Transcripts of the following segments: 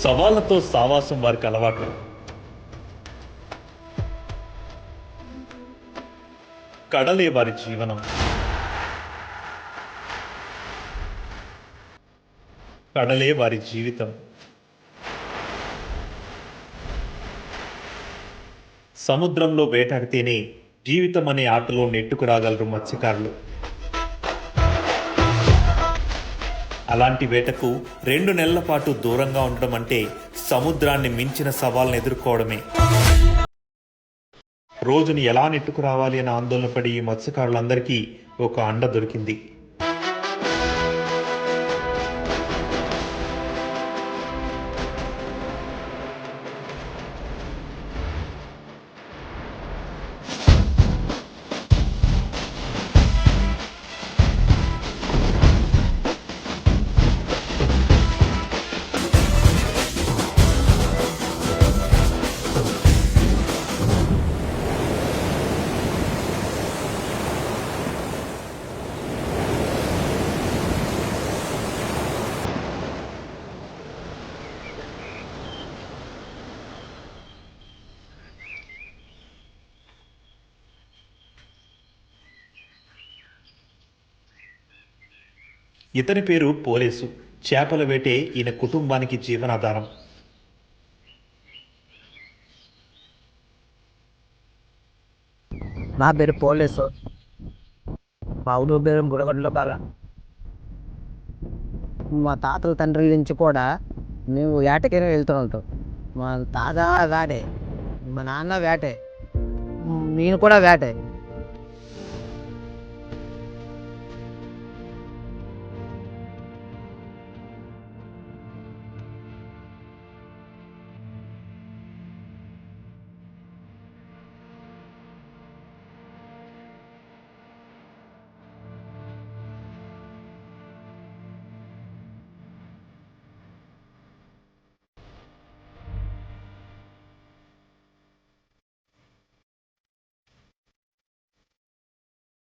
సవాళ్లతో సావాసం వారికి అలవాటు. కడలే వారి జీవనం. కడలే వారి జీవితం. సముద్రంలో వేటాడితేనే జీవితం అనే ఆటలో నెట్టుకు రాగలరు మత్స్యకారులు. అలాంటి వేటకు 2 నెలల పాటు దూరంగా ఉండడం అంటే సముద్రాన్ని మించిన సవాల్ని ఎదుర్కోవడమే. రోజుని ఎలా నెట్టుకు రావాలి అని ఆందోళన పడి ఈ మత్స్యకారులందరికీ ఒక అండ దొరికింది. ఇతని పేరు పోలేసు. చేపల వేటే ఈయన కుటుంబానికి జీవనాధారం. నా పేరు పోలేసు. మా ఊరు పేరు గుడగొండలో బాగా. మా తాతల తండ్రి నుంచి కూడా మేము వేటకైనా వెళ్తూ ఉంటాం. మా తాత వేటే, మా నాన్న వేటే, నేను కూడా వేటే.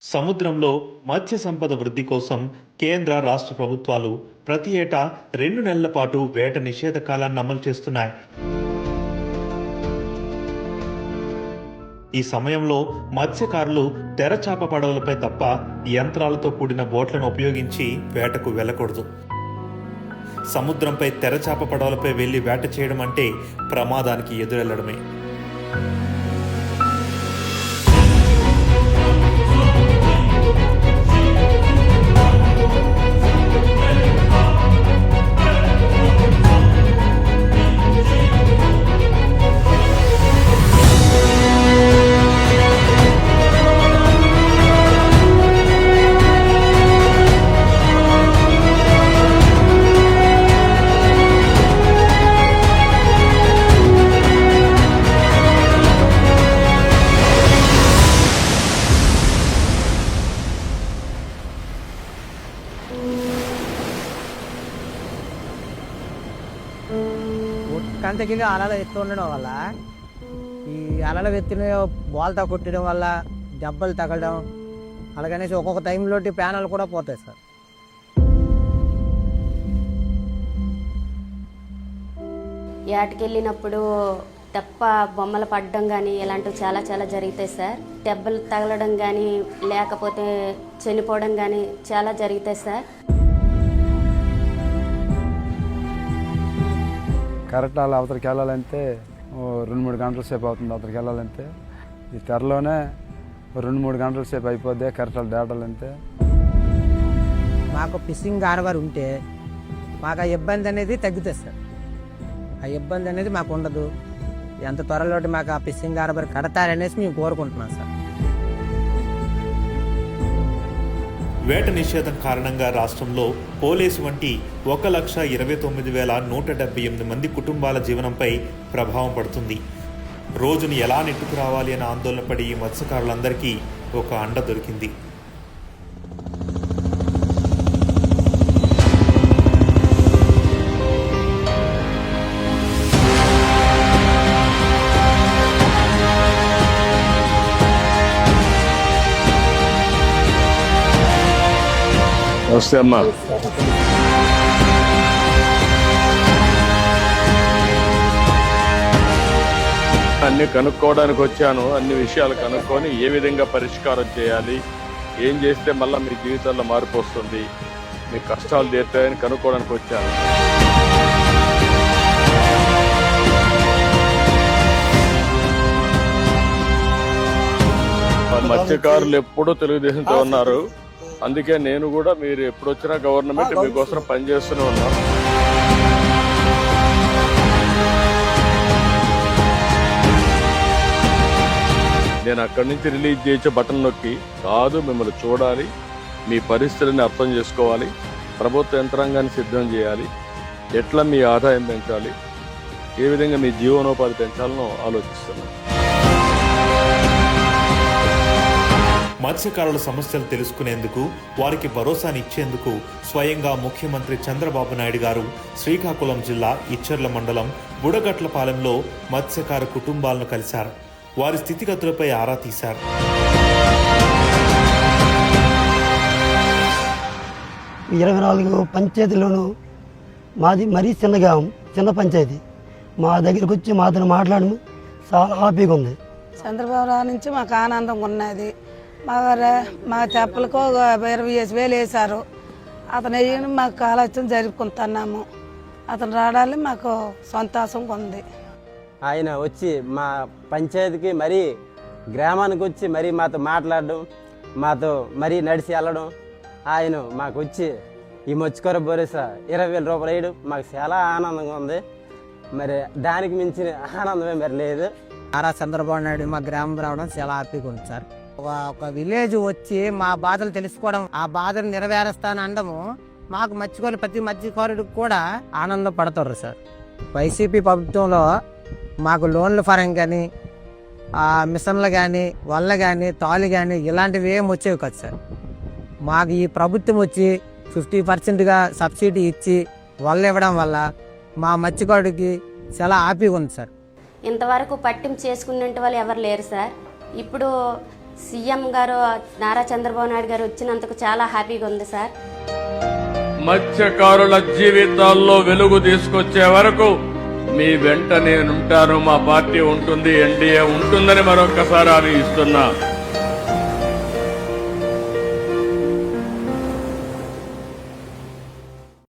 సముద్రంలో మత్స్య సంపద వృద్ధి కోసం కేంద్ర రాష్ట్ర ప్రభుత్వాలు ప్రతి ఏటా 2 నెలల పాటు వేట నిషేధ కాలాన్ని అమలు చేస్తున్నాయి. ఈ సమయంలో మత్స్యకారులు తెరచాప పడవలపై తప్ప యంత్రాలతో కూడిన బోట్లను ఉపయోగించి వేటకు వెళ్ళకూడదు. సముద్రంపై తెరచాప పడవలపై వెళ్లి వేట చేయడం అంటే ప్రమాదానికి ఎదురెళ్లడమే. కంతకిగా అలలు ఎత్తు ఉండడం వల్ల ఈ అలలు ఎత్తిన బోల్తా కొట్టడం వల్ల దెబ్బలు తగలడం, అలాగనేసి ఒక్కొక్క టైంలో ప్యానల్ కూడా పోతాయి సార్. ఏటకెళ్ళినప్పుడు తెప్ప బొమ్మలు పడడం కానీ ఇలాంటివి చాలా చాలా జరుగుతాయి సార్. దెబ్బలు తగలడం కానీ లేకపోతే చనిపోవడం కానీ చాలా జరుగుతాయి సార్. కరెక్టాలు అవతలికి వెళ్ళాలంటే 2-3 గంటల సేపు అవుతుంది. అవతలికి వెళ్ళాలంటే ఈ తెరలోనే 2-3 గంటల సేపు అయిపోద్ది కరెక్టాలు దాటాలంటే. మాకు ఫిషింగ్ హార్బర్ ఉంటే మాకు ఆ ఇబ్బంది అనేది తగ్గుతుంది సార్. ఆ ఇబ్బంది అనేది మాకు ఉండదు. ఎంత త్వరలో మాకు ఆ ఫిషింగ్ హార్బర్ కడతారనేసి మేము కోరుకుంటున్నాం సార్. వేట నిషేధం కారణంగా రాష్ట్రంలో పోలేసు వంటి 1,29,178 మంది కుటుంబాల జీవనంపై ప్రభావం పడుతుంది. రోజుని ఎలా నెట్టుకు రావాలి అని ఆందోళన పడి ఈ మత్స్యకారులందరికీ ఒక అండ దొరికింది. నమస్తే అమ్మా. అన్ని కనుక్కోవడానికి వచ్చాను. అన్ని విషయాలు కనుక్కొని ఏ విధంగా పరిష్కారం చేయాలి, ఏం చేస్తే మళ్ళీ మీ జీవితాల్లో మార్పు వస్తుంది, మీ కష్టాలు తీరుతాయని కనుక్కోవడానికి వచ్చాను. మత్స్యకారులు ఎప్పుడూ తెలుగుదేశంతో ఉన్నారు. అందుకే నేను కూడా మీరు ఎప్పుడు వచ్చినా గవర్నమెంట్ మీకోసం పనిచేస్తూనే ఉన్నాను. నేను అక్కడి నుంచి రిలీజ్ చేసే బటన్ నొక్కి కాదు, మిమ్మల్ని చూడాలి, మీ పరిస్థితులని అర్థం చేసుకోవాలి, ప్రభుత్వ యంత్రాంగాన్ని సిద్ధం చేయాలి, ఎట్లా మీ ఆదాయం పెంచాలి, ఏ విధంగా మీ జీవనోపాధి పెంచాలనో ఆలోచిస్తున్నాను. మత్స్యకారుల సమస్యలు తెలుసుకునేందుకు, వారికి భరోసానిచ్చేందుకు స్వయంగా ముఖ్యమంత్రి చంద్రబాబు నాయుడు గారు శ్రీకాకుళం జిల్లా ఇచ్చర్ల మండలం బుడగట్లపాలెంలో మత్స్యకార కుటుంబాలను కలిశారు. వారి స్థితిగతులపై ఆరా తీశారు. 24 పంచాయతీలోనూ మాది మరీ చిన్న పంచాయతీ. మా దగ్గరికి వచ్చి మాతో మాట్లాడము చాలా హ్యాపీగా ఉంది. చంద్రబాబు రావు నుంచి మాకు ఆనందంగా ఉన్నది. మా తెప్పలకు 25,000 వేశారు. అతను వేయని మాకు ఆలోచన జరుపుకుంటున్నాము. అతను రావడాన్ని మాకు సంతోషంగా ఉంది. ఆయన వచ్చి మా పంచాయతీకి మరీ గ్రామానికి వచ్చి మరీ మాతో మాట్లాడడం, మాతో మరీ నడిచి వెళ్ళడం, ఆయన మాకు వచ్చి ఈ మత్స్యకార భరోసా 20,000 రూపాయలు వేయడం మాకు చాలా ఆనందంగా ఉంది. మరి దానికి మించిన ఆనందమే మరి లేదు. నారా చంద్రబాబు నాయుడు మా గ్రామం రావడం చాలా హ్యాపీగా ఉంది సార్. ఒక విలేజ్ వచ్చి మా బాధలు తెలుసుకోవడం, ఆ బాధలు నెరవేరుస్తాను అనడము మాకు మర్చిపోయిన ప్రతి మత్స్యకారుడికి కూడా ఆనందం పడతారు సార్. వైసీపీ ప్రభుత్వంలో మాకు లోన్ల పరంగా కానీ, మిషన్లు కానీ, వల్ల కానీ, తాళ్ళు కానీ ఇలాంటివి ఏం వచ్చేవి కాదు సార్. మాకు ఈ ప్రభుత్వం వచ్చి 50%గా సబ్సిడీ ఇచ్చి వల్ల ఇవ్వడం వల్ల మా మత్స్యకారుడికి చాలా హ్యాపీగా ఉంది సార్. ఇంతవరకు పట్టింపు చేసుకునే వాళ్ళు ఎవరు లేరు సార్. ఇప్పుడు సీఎం గారు నారా చంద్రబాబు నాయుడు గారు వచ్చినందుకు చాలా హ్యాపీగా ఉంది సార్. మత్స్యకారుల జీవితాల్లో వెలుగు తీసుకొచ్చే వరకు మీ వెంట నేనుంటాను. మా పార్టీ ఉంటుంది, ఎన్డీఏ ఉంటుందని మరొక్కసారి హామీ ఇస్తున్నా.